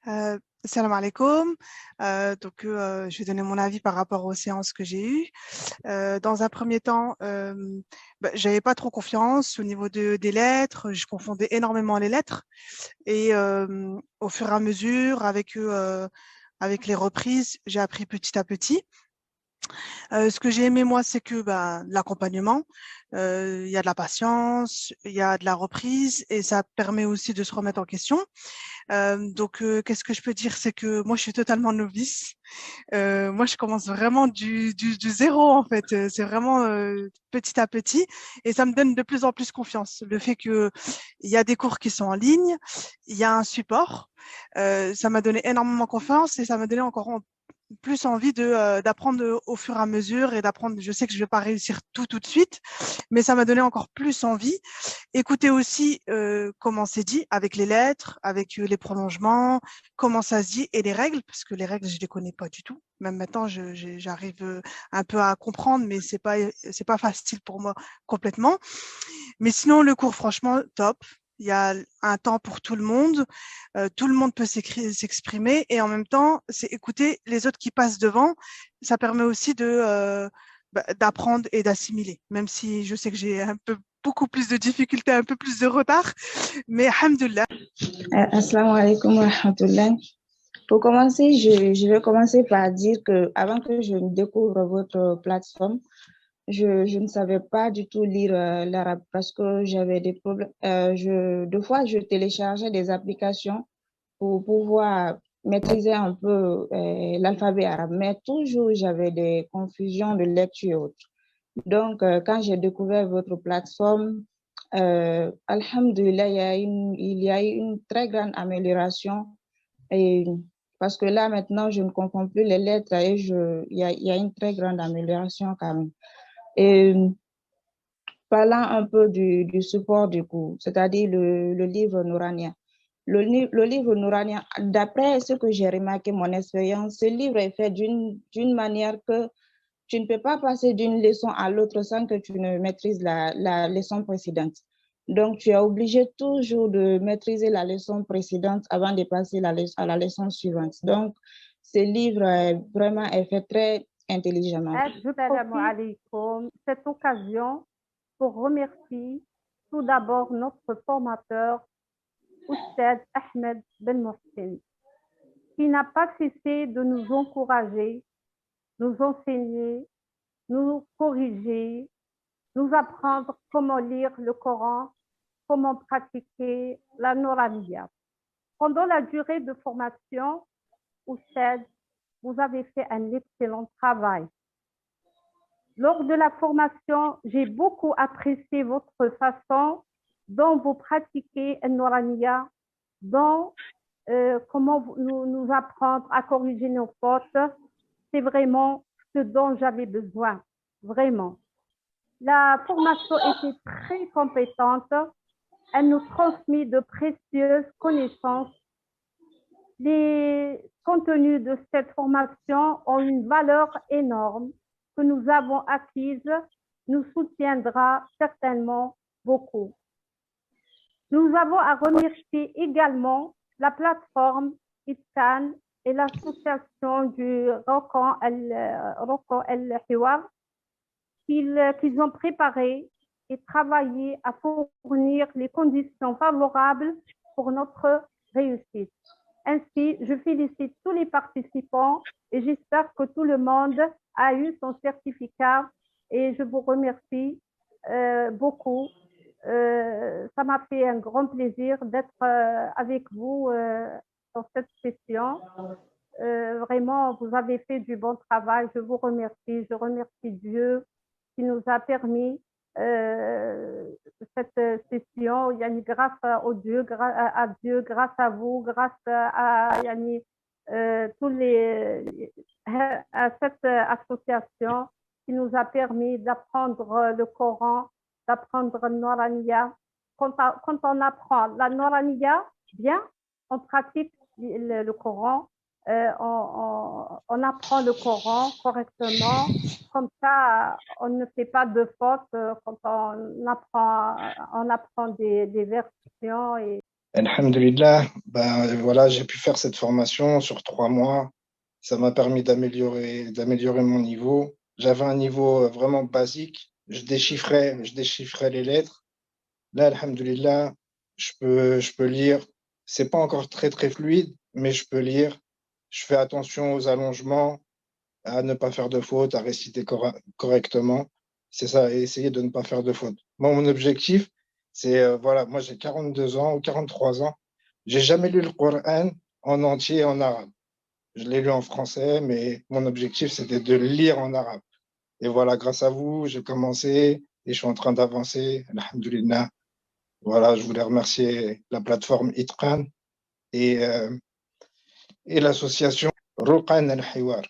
Salam alaikum. Je vais donner mon avis par rapport aux séances que j'ai eues. Dans un premier temps, j'avais pas trop confiance au niveau des lettres. Je confondais énormément les lettres. Et au fur et à mesure, avec les reprises, j'ai appris petit à petit. Ce que j'ai aimé, moi, c'est que l'accompagnement, il y a de la patience, il y a de la reprise et ça permet aussi de se remettre en question. Qu'est-ce que je peux dire? C'est que moi, je suis totalement novice. Moi, je commence vraiment du zéro, en fait. C'est vraiment petit à petit et ça me donne de plus en plus confiance. Le fait qu'il y a des cours qui sont en ligne, il y a un support, ça m'a donné énormément confiance et ça m'a donné encore plus envie d'apprendre au fur et à mesure et d'apprendre. Je sais que je vais pas réussir tout de suite, mais ça m'a donné encore plus envie. Écoutez aussi comment c'est dit avec les lettres, avec les prolongements, comment ça se dit et les règles, parce que les règles, je les connais pas du tout. Même maintenant, j'arrive un peu à comprendre, mais c'est pas facile pour moi complètement. Mais sinon, le cours, franchement, top. Il y a un temps pour tout le monde peut s'exprimer et en même temps, c'est écouter les autres qui passent devant. Ça permet aussi d'apprendre et d'assimiler, même si je sais que j'ai beaucoup plus de difficultés, un peu plus de retard, mais alhamdoulilah. Assalamu alaikum wa rahmatullah. Pour commencer, je vais commencer par dire que avant que je ne découvre votre plateforme, je ne savais pas du tout lire l'arabe parce que j'avais des problèmes. Deux fois, je téléchargeais des applications pour pouvoir maîtriser un peu l'alphabet arabe, mais toujours j'avais des confusions de lecture et autres. Donc, quand j'ai découvert votre plateforme, alhamdulillah, il y a eu une très grande amélioration et parce que là, maintenant, je ne comprends plus les lettres et il y a une très grande amélioration quand même. Et parlant un peu du support du cours, c'est-à-dire le livre Nourania. Le livre Nourania, d'après ce que j'ai remarqué, mon expérience, ce livre est fait d'une manière que tu ne peux pas passer d'une leçon à l'autre sans que tu ne maîtrises la leçon précédente. Donc, tu es obligé toujours de maîtriser la leçon précédente avant de passer à la leçon suivante. Donc, ce livre vraiment est fait très intelligemment. Je profite de cette occasion pour remercier tout d'abord notre formateur, Oustad Ahmed Ben Mohsin, qui n'a pas cessé de nous encourager, nous enseigner, nous corriger, nous apprendre comment lire le Coran, comment pratiquer la Nouraniya. Pendant la durée de formation, Oustad, vous avez fait un excellent travail. Lors de la formation, j'ai beaucoup apprécié votre façon dont vous pratiquez le Nouraniya, dont comment nous apprendre à corriger nos fautes. C'est vraiment ce dont j'avais besoin, vraiment. La formation était très compétente. Elle nous transmet de précieuses connaissances. Les contenus de cette formation ont une valeur énorme que nous avons acquise, nous soutiendra certainement beaucoup. Nous avons à remercier également la plateforme ITSAN et l'association du Rokan El-Hiwar qu'ils ont préparé et travaillé à fournir les conditions favorables pour notre réussite. Ainsi, je félicite tous les participants et j'espère que tout le monde a eu son certificat et je vous remercie beaucoup. Ça m'a fait un grand plaisir d'être avec vous dans cette session. Vraiment, vous avez fait du bon travail. Je vous remercie. Je remercie Dieu qui nous a permis cette session. Yani, grâce au Dieu, à Dieu, grâce à vous, grâce à à cette association qui nous a permis d'apprendre le Coran, d'apprendre le Nouraniya. Quand on apprend la Nouraniya, bien, on pratique le Coran, on apprend le Coran correctement. Comme ça, on ne fait pas de fautes quand on apprend des versions. Alhamdulillah, ben voilà, j'ai pu faire cette formation sur 3 mois. Ça m'a permis d'améliorer mon niveau. J'avais un niveau vraiment basique. Je déchiffrais les lettres. Là, alhamdulillah, je peux lire. C'est pas encore très très fluide, mais je peux lire. Je fais attention aux allongements, à ne pas faire de fautes, à réciter correctement. C'est ça, et essayer de ne pas faire de fautes. Moi, mon objectif, c'est, voilà, moi j'ai 42 ans ou 43 ans. J'ai jamais lu le Coran en entier en arabe. Je l'ai lu en français, mais mon objectif, c'était de le lire en arabe. Et voilà, grâce à vous, j'ai commencé et je suis en train d'avancer. Alhamdulillah. Voilà, je voulais remercier la plateforme Itqan et, et l'association Ruqan al-Hiwar.